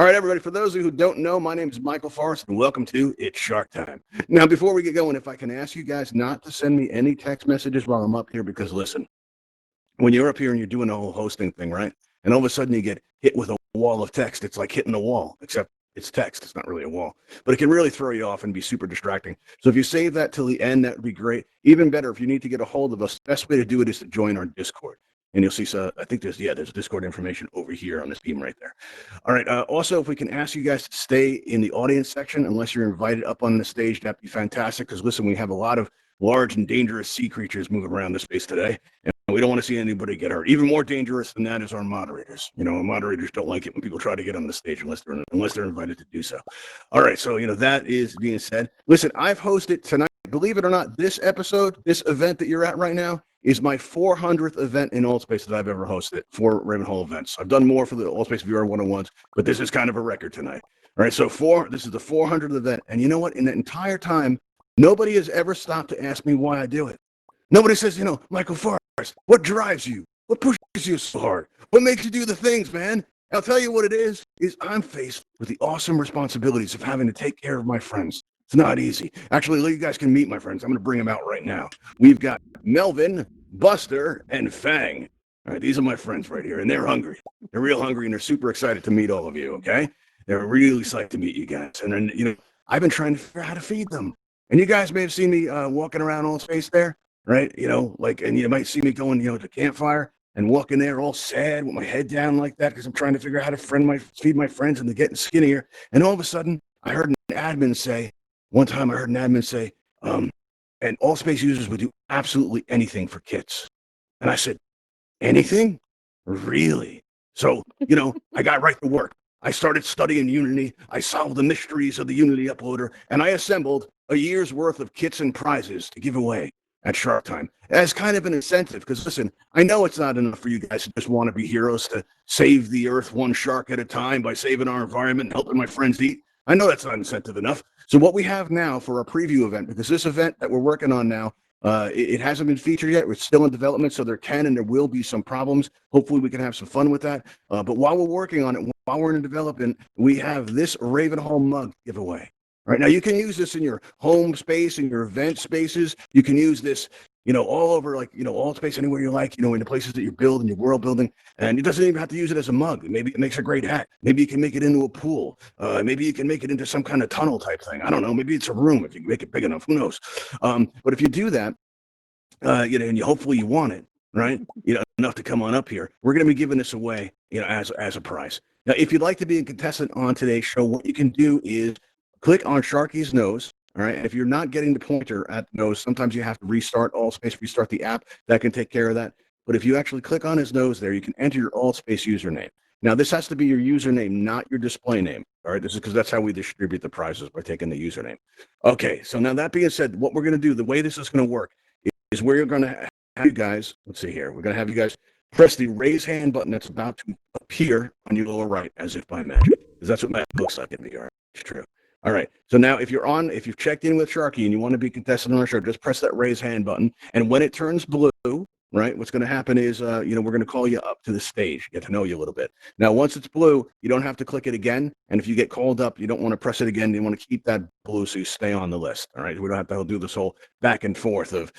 All right, everybody, for those of you who don't know, my name is Michael Forrest, and welcome to It's Shark Time. Now, before we get going, if I can ask you guys not to send me any text messages while I'm up here, because listen, when you're up here and you're doing the whole hosting thing, right, and all of a sudden you get hit with a wall of text, it's like hitting a wall, except it's text. It's not really a wall, but it can really throw you off and be super distracting. So if you save that till the end, that would be great. Even better, if you need to get a hold of us, the best way to do it is to join our Discord. And you'll see, I think there's Discord information over here on this beam right there. All right. Also, if we can ask you guys to stay in the audience section, unless you're invited up on the stage, that'd be fantastic. Because listen, we have a lot of large and dangerous sea creatures moving around the space today, and we don't want to see anybody get hurt. Even more dangerous than that is our moderators. You know, our moderators don't like it when people try to get on the stage unless they're invited to do so. All right. So that is being said. Listen, I've hosted tonight. Believe it or not, this event that you're at right now, is my 400th event in AltspaceVR that I've ever hosted for Ravenhall Events. I've done more for the AltspaceVR 101s, but this is kind of a record tonight. All right, so this is the 400th event. And you know what? In the entire time, nobody has ever stopped to ask me why I do it. Nobody says, Michael Forrest, what drives you? What pushes you so hard? What makes you do the things, man? I'll tell you what it is I'm faced with the awesome responsibilities of having to take care of my friends. It's not easy. Actually, you guys can meet my friends. I'm going to bring them out right now. We've got Melvin, Buster, and Fang. All right, these are my friends right here, and they're hungry. They're real hungry, and they're super excited to meet all of you, okay? They're really psyched to meet you guys. And then, I've been trying to figure out how to feed them. And you guys may have seen me walking around Allspace there, right? And you might see me going, to campfire and walking there all sad with my head down like that because I'm trying to figure out how to feed my friends, and they're getting skinnier. And all of a sudden, I heard an admin say, and Allspace users would do absolutely anything for kits. And I said, anything? Really? So, I got right to work. I started studying Unity. I solved the mysteries of the Unity uploader, and I assembled a year's worth of kits and prizes to give away at Shark Time as kind of an incentive. Because listen, I know it's not enough for you guys to just want to be heroes to save the earth one shark at a time by saving our environment and helping my friends eat. I know that's not incentive enough. So what we have now for our preview event, because this event that we're working on now, it hasn't been featured yet. We're still in development, so there can and there will be some problems. Hopefully we can have some fun with that. But while we're working on it, while we're in development, we have this Ravenhall mug giveaway. Right now, you can use this in your home space, in your event spaces. You can use this, all over, all space, anywhere you like, in the places that you build and your world building. And it doesn't even have to use it as a mug. Maybe it makes a great hat. Maybe you can make it into a pool. Maybe you can make it into some kind of tunnel type thing. I don't know. Maybe it's a room if you can make it big enough. Who knows? But if you do that, and hopefully you want it, right? Enough to come on up here. We're going to be giving this away, as a prize. Now, if you'd like to be a contestant on today's show, what you can do is click on Sharky's nose. All right. If you're not getting the pointer at the nose, sometimes you have to restart restart the app. That can take care of that. But if you actually click on his nose there, you can enter your Allspace username. Now, this has to be your username, not your display name. All right. This is because that's how we distribute the prizes, by taking the username. Okay. So now that being said, what we're going to do, the way this is going to work is we're going to have you guys, let's see here. We're going to have you guys press the raise hand button that's about to appear on your lower right, as if by magic, because that's what that looks like in VR. It's true. All right. So now if you've checked in with Sharky and you want to be contested on our show, just press that raise hand button. And when it turns blue, right, what's going to happen is, we're going to call you up to the stage, get to know you a little bit. Now, once it's blue, you don't have to click it again. And if you get called up, you don't want to press it again. You want to keep that blue so you stay on the list. All right. We don't have to do this whole back and forth of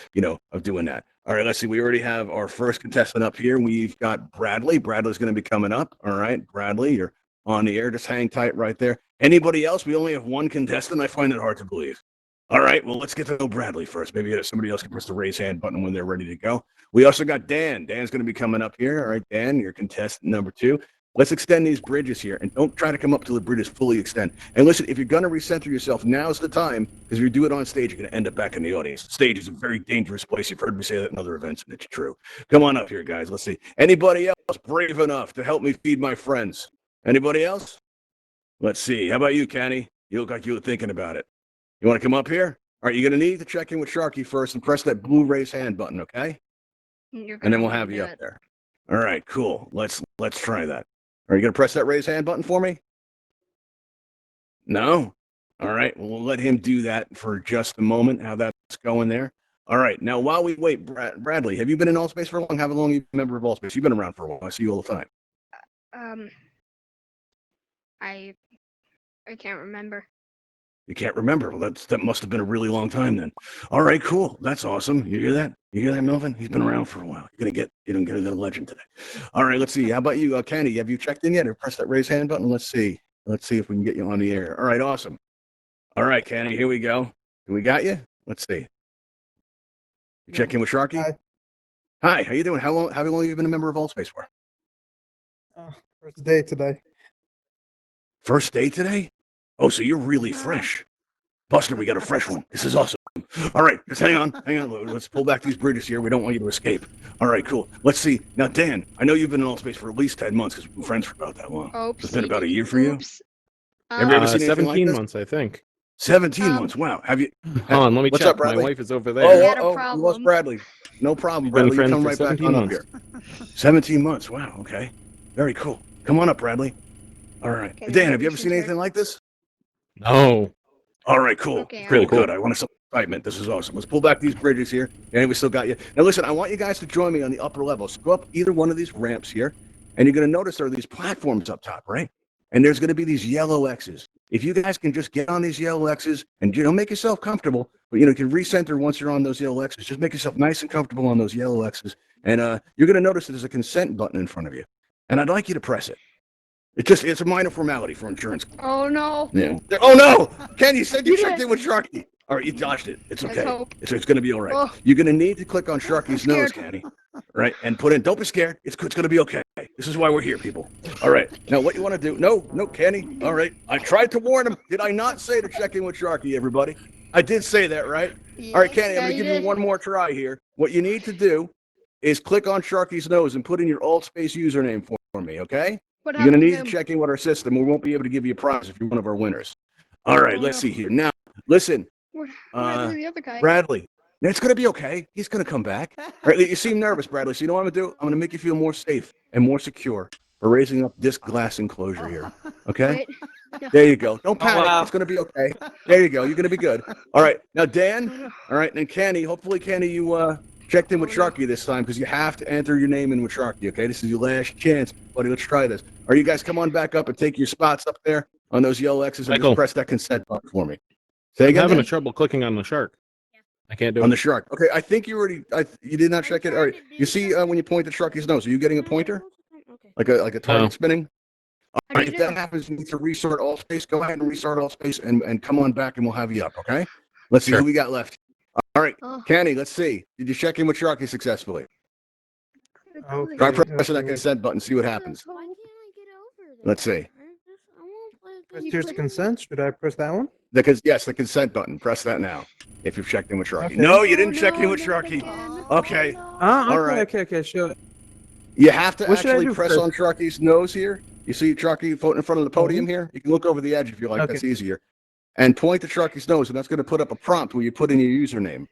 doing that. All right. Let's see. We already have our first contestant up here. We've got Bradley. Bradley's going to be coming up. All right. Bradley, you're on the air. Just hang tight right there. Anybody else? We only have one contestant. I find it hard to believe. All right, well, let's get to know Bradley first. Maybe somebody else can press the raise hand button when they're ready to go. We also got Dan. Dan's going to be coming up here. All right, Dan, you're contestant number 2. Let's extend these bridges here, and don't try to come up till the bridges fully extend. And listen, if you're going to recenter yourself, now's the time, because if you do it on stage, you're going to end up back in the audience. The stage is a very dangerous place. You've heard me say that in other events, and it's true. Come on up here, guys. Let's see. Anybody else brave enough to help me feed my friends? Anybody else? Let's see. How about you, Kenny? You look like you were thinking about it. You want to come up here? right, you're going to need to check in with Sharky first and press that blue raise hand button, okay? And then we'll have you up there. All right, cool. Let's try that. Are you going to press that raise hand button for me? No? All right, well, we'll let him do that for just a moment, how that's going there. All right, now while we wait, Bradley, have you been in Allspace for long? How long have you been a member of Allspace? You've been around for a while. I see you all the time. I can't remember. You can't remember. Well, that must have been a really long time then. All right, cool. That's awesome. You hear that? You hear that, Melvin? He's been around for a while. You're gonna get a legend today. All right, let's see. How about you, Kenny? Have you checked in yet? Or press that raise hand button? Let's see. Let's see if we can get you on the air. All right, awesome. All right, Kenny, here we go. We got you? Let's see. You check in with Sharky? Hi, how you doing? How long have you been a member of Allspace for? First day today. First day today? Oh, so you're really fresh. Buster, we got a fresh one. This is awesome. All right, just hang on. Let's pull back these bridges here. We don't want you to escape. All right, cool. Let's see. Now, Dan, I know you've been in Allspace for at least 10 months because we've been friends for about that long. It's been about a year for you? Have you ever seen 17 months, I think. 17 months. Wow. Have you? Hold on, let me What's check. up, Bradley? My wife is over there. Oh, we lost Bradley. No problem, Bradley. You come right back on up here. 17 months. Wow. Okay. Very cool. Come on up, Bradley. All right. Dan, have you ever seen anything like this? No. All right, cool. Okay, Really cool. Good. I want some excitement. This is awesome. Let's pull back these bridges here. And we still got you. Now, listen, I want you guys to join me on the upper level. So go up either one of these ramps here, and you're going to notice there are these platforms up top, right? And there's going to be these yellow X's. If you guys can just get on these yellow X's and, make yourself comfortable, but, you can recenter once you're on those yellow X's. Just make yourself nice and comfortable on those yellow X's. And you're going to notice that there's a consent button in front of you. And I'd like you to press it. It's a minor formality for insurance. Oh, no. Yeah. Oh, no. Ken, you said you checked in with Sharky. All right, you dodged it. It's okay. It's going to be all right. Oh. You're going to need to click on Sharky's nose, Kenny, right? And put in, don't be scared. It's going to be okay. This is why we're here, people. All right. Now, what you want to do? No, Kenny. All right. I tried to warn him. Did I not say to check in with Sharky, everybody? I did say that, right? Yes, all right, Kenny, I'm going to give you one more try here. What you need to do is click on Sharky's nose and put in your Altspace username for me, okay? You're going to need to check in with our system. We won't be able to give you a prize if you're one of our winners. All right, let's see here. Now, listen, the other guy? Bradley, it's going to be okay. He's going to come back. All right, you seem nervous, Bradley. So you know what I'm going to do? I'm going to make you feel more safe and more secure for raising up this glass enclosure here, okay? There you go. Don't panic. Oh, wow. It's going to be okay. There you go. You're going to be good. All right, now, Dan, all right, and Kenny, hopefully, Kenny, you checked in with Sharky this time because you have to enter your name in with Sharky, okay? This is your last chance, buddy. Let's try this. Or you guys come on back up and take your spots up there on those yellow X's and just press that consent button for me. I'm having trouble clicking on the shark. I can't do it. On the shark. Okay, I think you already, you did not check it. All right, you see when you point at Sharky's nose, are you getting a pointer? Like a target spinning? All right, if that happens, you need to restart Allspace. Go ahead and restart Allspace and come on back and we'll have you up, okay? Let's see who we got left. All right, Kenny, let's see. Did you check in with Sharky successfully? Okay. Try pressing that consent button, see what happens. Let's see. Here's consent. Should I press that one? Yes, the consent button. Press that now. If you've checked in with Sharky. Okay. No, you didn't check in with Sharky. Okay. All right. Okay, sure. You have to actually press on Sharky's nose here. You see Sharky in front of the podium here? You can look over the edge if you like. That's easier. And point to Sharky's nose, and that's going to put up a prompt where you put in your username.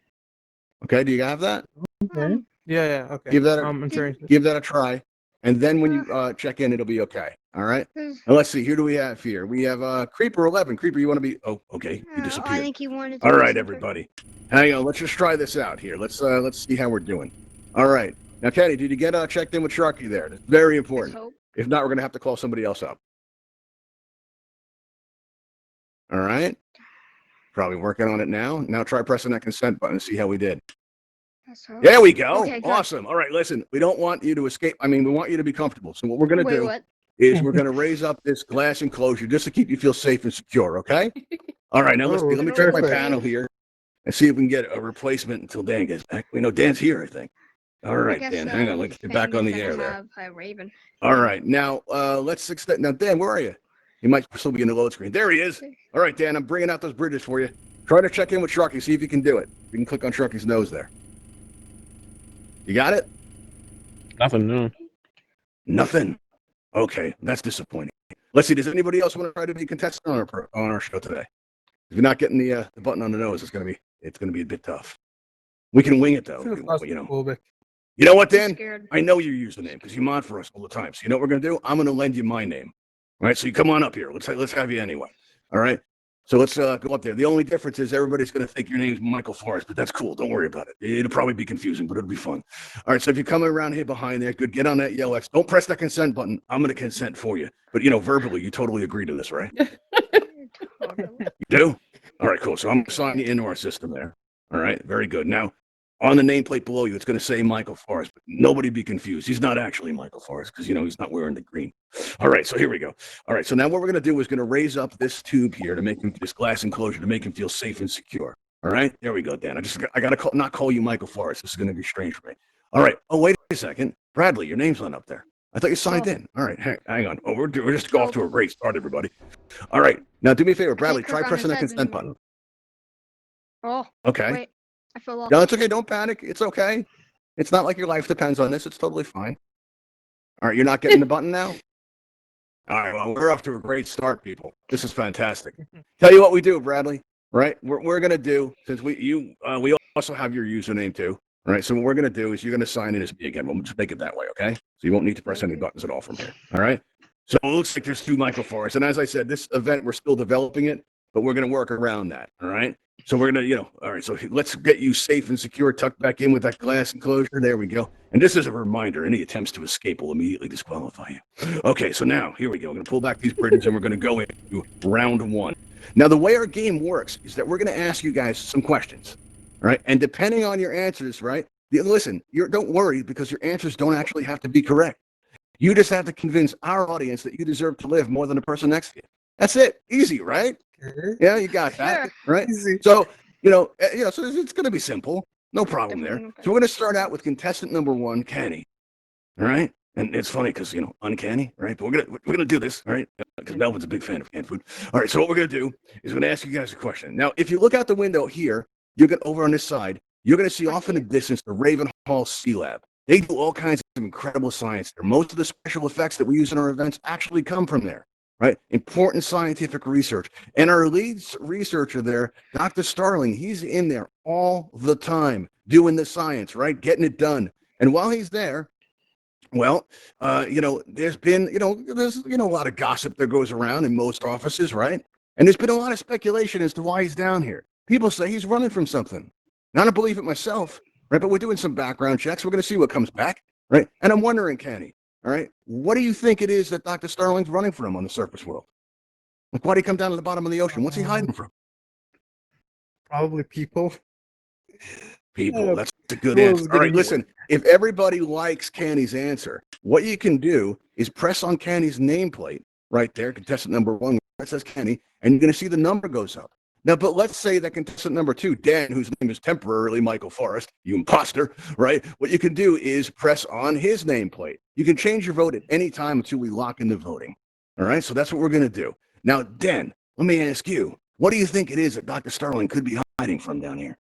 Okay, do you have that? Okay. Yeah, okay. Give that a try. And then when you check in, it'll be okay. All right? And let's see, who do we have here? We have Creeper 11. Creeper, you want to be... Oh, okay, you disappeared. I think he wanted to. All right, everybody. Hang on, let's just try this out here. Let's see how we're doing. All right. Now, Kenny, did you get checked in with Sharky there? It's very important. If not, we're going to have to call somebody else up. All right. Probably working on it now. Now try pressing that consent button and see how we did. There we go. Okay, awesome. All right, listen, we don't want you to escape. I mean, we want you to be comfortable. So what we're going to do is we're going to raise up this glass enclosure just to keep you feel safe and secure, okay? All right, now let me check my panel here and see if we can get a replacement until Dan gets back. We know Dan's here, I think. All right, Dan, hang on. Let's get back on the air there. All right, now let's extend. Now, Dan, where are you? He might still be in the load screen. There he is. All right, Dan, I'm bringing out those bridges for you. Try to check in with Sharky, see if you can do it. You can click on Sharky's nose there. You got it? Nothing, no. Nothing? Okay, that's disappointing. Let's see, does anybody else want to try to be a contestant on our show today? If you're not getting the button on the nose, it's going to be it's going to be a bit tough. We can wing it though. I feel You know. claustrophobic. You know what, I'm Dan? scared. I know your username because you mod for us all the time. So you know what we're gonna do? I'm gonna lend you my name. All right. So you come on up here. Let's have you anyway. All right. So let's go up there. The only difference is everybody's gonna think your name's Michael Forrest, but that's cool. Don't worry about it. It'll probably be confusing, but it'll be fun. All right. So if you're coming around here behind there, good. Get on that yellow X. Don't press that consent button. I'm gonna consent for you. But you know, verbally, you totally agree to this, right? Totally. You do? All right, cool. So I'm signing you into our system there. All right, very good. Now, on the nameplate below you, it's going to say Michael Forrest, but nobody be confused. He's not actually Michael Forrest because, you know, he's not wearing the green. All right, so here we go. All right, so now what we're going to do is going to raise up this tube here to make him, this glass enclosure to make him feel safe and secure. All right, there we go, Dan. I got to not call you Michael Forrest. This is going to be strange for me. All right. Oh, wait a second. Bradley, your name's not up there. I thought you signed Oh. in. All right, hang on. Oh, we're just off to a great start, everybody. All right, now do me a favor, Bradley. click Try on pressing his that head consent and- button. Oh, Okay. wait. I fell off. No, it's okay. Don't panic. It's okay. It's not like your life depends on this. It's totally fine. All right, you're not getting the button now? All right, well, we're off to a great start, people. This is fantastic. Tell you what we do, Bradley, right? We're going to do, since we also have your username too, all right? So what we're going to do is you're going to sign in as me again. We'll just make it that way, okay? So you won't need to press any buttons at all from here, all right? So it looks like there's two Michael Forrest. And as I said, this event, we're still developing it, but we're going to work around that, all right? So we're going to, all right, so let's get you safe and secure, tucked back in with that glass enclosure. There we go. And just as a reminder, any attempts to escape will immediately disqualify you. Okay, so now, here we go. We're going to pull back these bridges and we're going to go into round one. Now, the way our game works is that we're going to ask you guys some questions, all right? And depending on your answers, right, listen, don't worry because your answers don't actually have to be correct. You just have to convince our audience that you deserve to live more than the person next to you. That's it. Easy, right? Yeah, you got that, Sure. right? Easy. So, so it's going to be simple. No problem there. Definitely okay. So we're going to start out with contestant number one, Kenny. All right? And it's funny because, uncanny, right? But we're gonna do this, all right? Because Melvin's a big fan of canned food. All right, so what we're going to do is we're going to ask you guys a question. Now, if you look out the window here, you get over on this side, you're going to see off in the distance the Ravenhall Sea Lab. They do all kinds of incredible science there. Most of the special effects that we use in our events actually come from there, right? Important scientific research. And our lead researcher there, Dr. Starling, he's in there all the time doing the science, right? Getting it done. And while he's there, well, there's been, there's a lot of gossip that goes around in most offices, right? And there's been a lot of speculation as to why he's down here. People say he's running from something. Now, I don't believe it myself, right? But we're doing some background checks. We're going to see what comes back, right? And I'm wondering, Kenny, all right, what do you think it is that Dr. Starling's running from on the surface world? Like, why'd he come down to the bottom of the ocean? What's he hiding from? Probably people. People. That's a good Who answer. else All right, getting listen, if everybody likes Kenny's answer, what you can do is press on Kenny's nameplate right there, contestant number one, where it says Kenny, and you're going to see the number goes up. Now, but let's say that contestant number two, Dan, whose name is temporarily Michael Forrest, you imposter, right? What you can do is press on his nameplate. You can change your vote at any time until we lock in the voting. All right, so that's what we're going to do. Now, Dan, let me ask you, what do you think it is that Dr. Starling could be hiding from down here?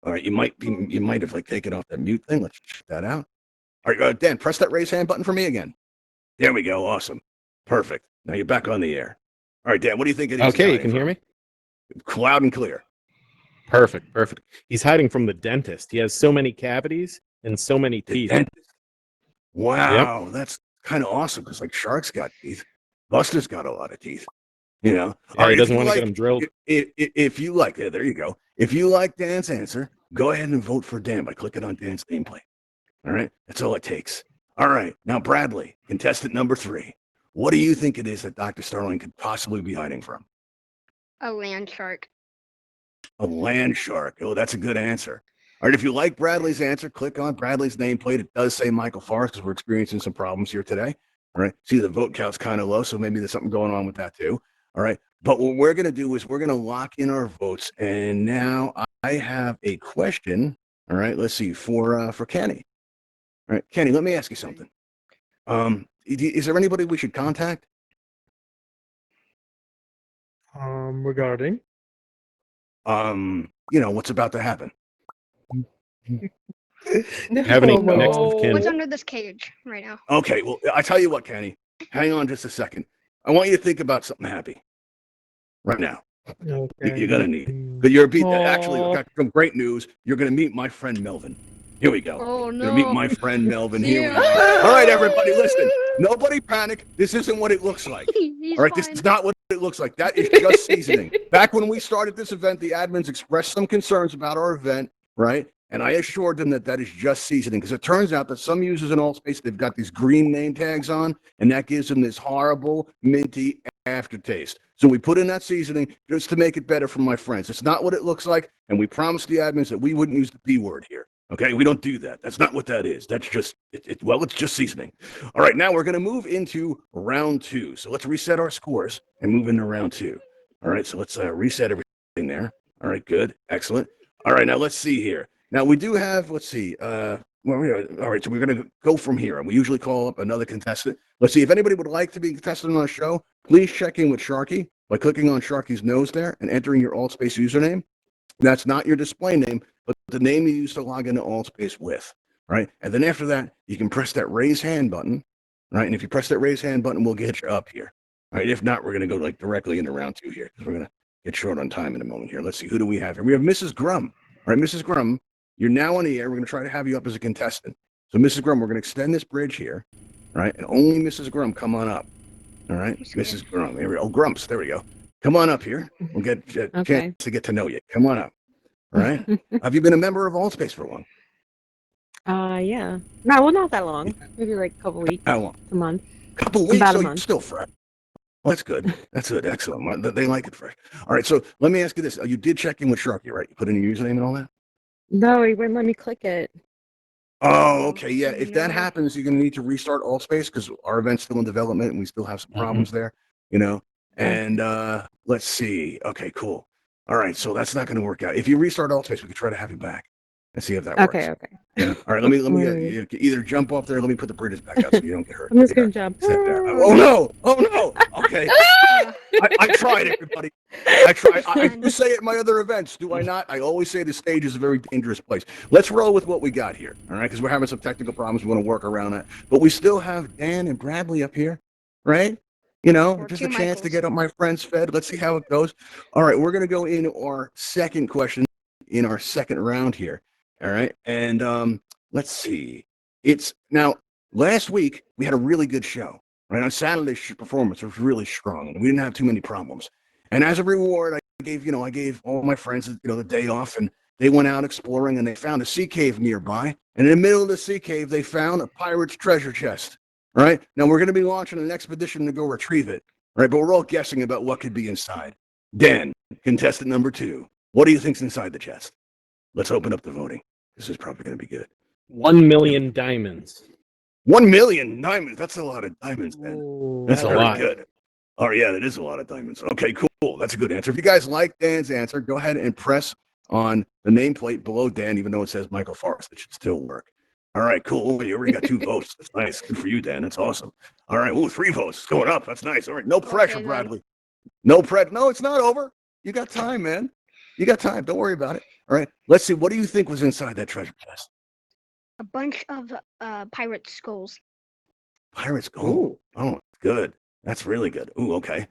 All right, you might have taken off that mute thing. Let's check that out. All right, Dan, press that raise hand button for me again. There we go. Awesome. Perfect. Now you're back on the air. All right, Dan, what do you think it is? Okay, you can hear me? Loud and clear. Perfect. He's hiding from the dentist. He has so many cavities and so many teeth. Wow, that's kind of awesome because like sharks got teeth. Buster's got a lot of teeth. Yeah, he doesn't want to get them drilled. If you like, there you go. If you like Dan's answer, go ahead and vote for Dan by clicking on Dan's nameplate. All right, that's all it takes. All right, now Bradley, contestant number three. What do you think it is that Dr. Starling could possibly be hiding from? A land shark. A land shark. Oh, that's a good answer. All right, if you like Bradley's answer, click on Bradley's nameplate. It does say Michael Forrest because we're experiencing some problems here today. All right, see the vote count's kind of low, so maybe there's something going on with that too. All right, but what we're going to do is we're going to lock in our votes. And now I have a question. All right, let's see, for Kenny. All right, Kenny, let me ask you something. Is there anybody we should contact? Regarding? What's about to happen? Have any Oh, my next God. of kin? What's under this cage right now? Okay, well, I tell you what, Kenny, hang on just a second. I want you to think about something happy right now. Okay. You're gonna need. But actually, I got some great news. You're gonna meet my friend Melvin. Here we go. Oh Gonna meet no. my friend Melvin. Here we Yeah. go. All right, everybody, listen. Nobody panic. This isn't what it looks like. He's All right, this fine. is not what it looks like. That is just seasoning. Back when we started this event, the admins expressed some concerns about our event, right? And I assured them that that is just seasoning because it turns out that some users in AltspaceVR, they've got these green name tags on, and that gives them this horrible, minty aftertaste. So we put in that seasoning just to make it better for my friends. It's not what it looks like, and we promised the admins that we wouldn't use the P word here. Okay, we don't do that. That's not what that is. That's just, it's just seasoning. All right, now we're going to move into round 2. So let's reset our scores and move into round 2. All right, so let's reset everything there. All right, good, excellent. All right, now let's see here. Now we do have, let's see, all right, so we're going to go from here, and we usually call up another contestant. Let's see, if anybody would like to be a contestant on our show, please check in with Sharky by clicking on Sharky's nose there and entering your Altspace username. That's not your display name, but the name you use to log into Altspace with, right? And then after that, you can press that raise hand button, right? And if you press that raise hand button, we'll get you up here. All right, if not, we're going to go like directly into round 2 here because we're going to get short on time in a moment here. Let's see, who do we have here? We have Mrs. Grum. All right, Mrs. Grum, you're now on the air. We're going to try to have you up as a contestant. So, Mrs. Grum, we're going to extend this bridge here, all right? And only Mrs. Grum, come on up. All right, Mrs. Grum. Here we go. Oh, Grumps, there we go. Come on up here. We'll get a chance to get to know you. Come on up. All right. Have you been a member of Altspace for long? Yeah. No, well, not that long. Maybe like a couple weeks. How long? A month. Couple weeks. About a So you're month. still fresh. Well, that's good. That's good. Excellent. They like it fresh. All right. So let me ask you this: you did check in with Sharky, right? You put in your username and all that. No, he wouldn't let me click it. Oh, okay. Yeah. If that No. happens, you're going to need to restart Altspace because our event's still in development and we still have some problems there. You know. And let's see. Okay. Cool. All right. So that's not going to work out. If you restart Altspace, we could try to have you back and see if that works. Okay. Yeah. All right. Let me Alright. either jump off there. Let me put the bridges back out so you don't get hurt. I'm just Here. gonna jump. Sit there. Oh no! Oh no! Okay. I tried, everybody. I tried. I do say at my other events, do I not? I always say the stage is a very dangerous place. Let's roll with what we got here, all right? Because we're having some technical problems. We want to work around that. But we still have Dan and Bradley up here, right? You know, Or just two a chance to Michaels. get up my friends fed. Let's see how it goes. All right, we're going to go into our second question in our second round here, all right? And let's see. It's now, last week, we had a really good show. Right on Saturday's performance was really strong, and we didn't have too many problems. And as a reward, I gave all my friends, the day off, and they went out exploring, and they found a sea cave nearby. And in the middle of the sea cave, they found a pirate's treasure chest. Right now, we're going to be launching an expedition to go retrieve it. Right, but we're all guessing about what could be inside. Dan, contestant number 2, what do you think's inside the chest? Let's open up the voting. This is probably going to be good. 1 million diamonds. 1 million diamonds. That's a lot of diamonds, man. Ooh, That's a very lot. good. Oh, yeah, that is a lot of diamonds. Okay, cool. That's a good answer. If you guys like Dan's answer, go ahead and press on the nameplate below Dan, even though it says Michael Forrest. It should still work. All right, cool. You already got 2 votes. That's nice. Good for you, Dan. That's awesome. All right. Ooh, 3 votes. It's going up. That's nice. All right. No pressure, then. Bradley. No pressure. No, it's not over. You got time, man. You got time. Don't worry about it. All right. Let's see. What do you think was inside that treasure chest? A bunch of pirate skulls. Pirate's gold. Oh, good. That's really good. Ooh, okay.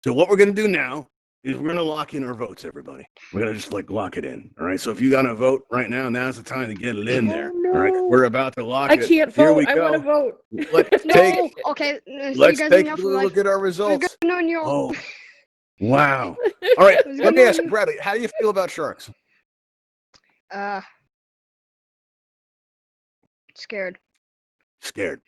So what we're going to do now is we're going to lock in our votes, everybody. We're going to just lock it in. All right. So if you got to vote right now, now's the time to get it in there. Oh, All right. no. We're about to lock I it. can't Here vote. we I want to go. vote. Let's No. take Okay. let's see you guys take in a the look afterlife. at our We're results. good on you. Oh, wow. All right. It was Let good me ask knowing you. Bradley, how do you feel about sharks? Scared. Scared.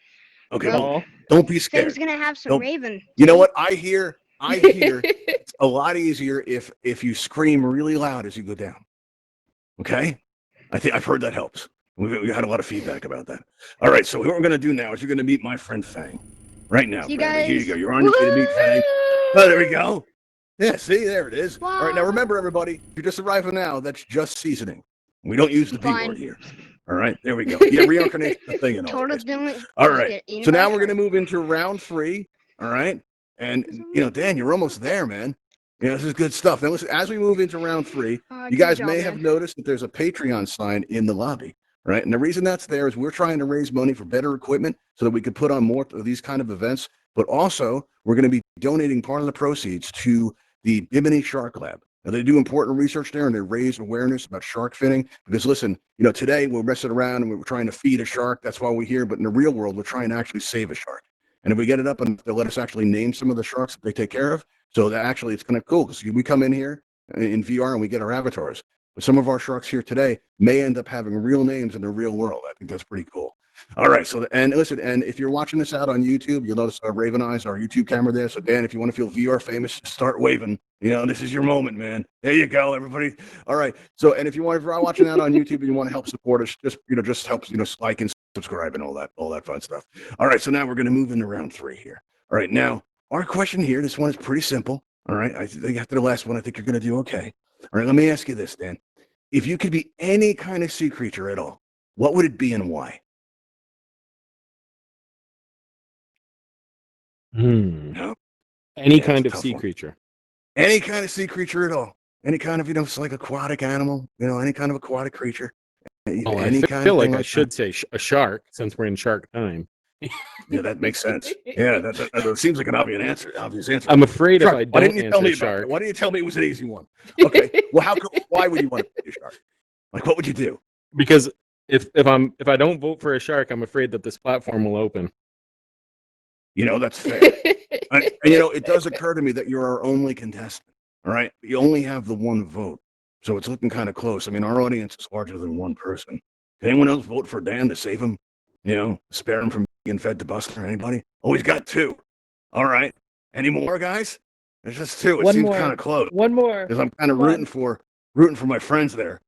Okay. Well, Well, don't be Sam's scared. gonna have some Nope. raven. You know what? I hear it's a lot easier if you scream really loud as you go down. Okay? I think I've heard that helps. We had a lot of feedback about that. All right, so what we're going to do now is you're going to meet my friend Fang. Right now, See you Bradley. Here you guys. go. You're on your way to meet Fang. Oh, there we go. Yeah, see, there it is. All right, now remember, everybody, if you're just arriving now, that's just seasoning. We don't use the P Fine. word here. All right, there we go. Yeah, reincarnation is a thing and all. Total that. Dylan. All just right. get eaten So by a now we're going to shark. move into round 3. All right. And, Dan, you're almost there, man. Yeah, this is good stuff. Now, listen, as we move into round 3, you Good guys job, may have man. noticed that there's a Patreon sign in the lobby, right? And the reason that's there is we're trying to raise money for better equipment so that we could put on more of these kind of events. But also, we're going to be donating part of the proceeds to the Bimini Shark Lab. Now, they do important research there, and they raise awareness about shark finning. Because listen, today we're messing around and we're trying to feed a shark. That's why we're here. But in the real world, we're trying to actually save a shark. And if we get it up and they'll let us actually name some of the sharks that they take care of, so that actually it's kind of cool because we come in here in VR and we get our avatars. But some of our sharks here today may end up having real names in the real world. I think that's pretty cool. All right. So, and listen, and if you're watching this out on YouTube, you'll notice Raven Eyes, our YouTube camera there. So, Dan, if you want to feel VR famous, start waving. This is your moment, man. There you go, everybody. All right. So, and if you're watching that on YouTube and you want to help support us, just helps, like and subscribe and all that fun stuff. All right. So now we're going to move into round 3 here. All right. Now, our question here, this one is pretty simple. All right. I think after the last one, I think you're going to do okay. All right. Let me ask you this, Dan. If you could be any kind of sea creature at all, what would it be and why? No. Any kind of sea creature. Any kind of sea creature at all. Any kind of, it's like aquatic animal, any kind of aquatic creature. I feel like I should say a shark since we're in shark time. Yeah, that makes sense. Yeah, that seems like an obvious answer. I'm afraid shark, if I don't answer shark. Why didn't you tell me it was an easy one? Okay. Well, why would you want to be a shark? Like, what would you do? Because if I don't vote for a shark, I'm afraid that this platform will open. That's fair. And it does occur to me that you're our only contestant. All right. You only have the one vote. So it's looking kind of close. I mean, our audience is larger than one person. Can anyone else vote for Dan to save him? Spare him from being fed to Buster? Anybody? Oh, he's got 2. All right. Any more, guys? There's just 2. It seems kind of close. One more. Because I'm kind of rooting for my friends there.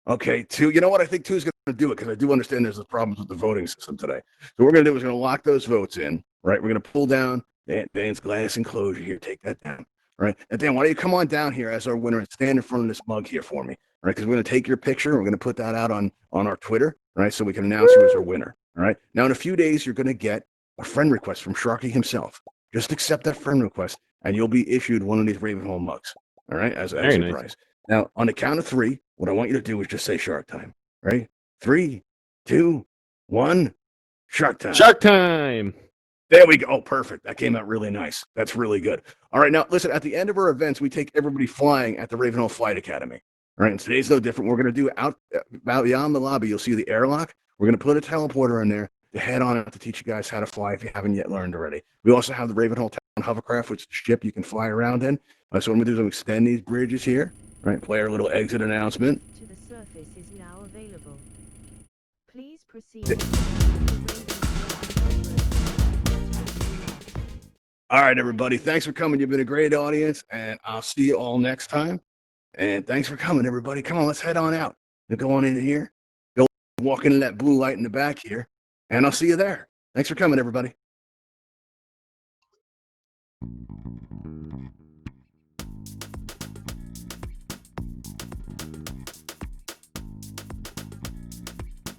Okay, 2. You know what? I think 2 is going to do it because I do understand there's problems with the voting system today. So what we're going to do is we're going to lock those votes in, right? We're going to pull down Dan's glass enclosure here. Take that down, right? And Dan, why don't you come on down here as our winner and stand in front of this mug here for me, right? Because we're going to take your picture and we're going to put that out on our Twitter, right? So we can announce you as our winner, all right? Now, in a few days, you're going to get a friend request from Sharky himself. Just accept that friend request and you'll be issued one of these Ravenhall mugs, all right, as a nice prize. Now, on the count of 3, what I want you to do is just say Shark Time, right? 3, 2, 1, Shark Time. Shark Time. There we go. Oh, perfect. That came out really nice. That's really good. All right. Now, listen, at the end of our events, we take everybody flying at the Ravenhall Flight Academy. All right. And today's no different. We're going to do out beyond the lobby. You'll see the airlock. We're going to put a teleporter in there to head on out to teach you guys how to fly if you haven't yet learned already. We also have the Ravenhall Town Hovercraft, which is a ship you can fly around in. So what I'm going to do is extend these bridges here. Right, play our little exit announcement. To the surface is now available. Please proceed. All right, everybody. Thanks for coming. You've been a great audience, and I'll see you all next time. And thanks for coming, everybody. Come on, let's head on out. We'll go on in here. Go walk into that blue light in the back here, and I'll see you there. Thanks for coming, everybody.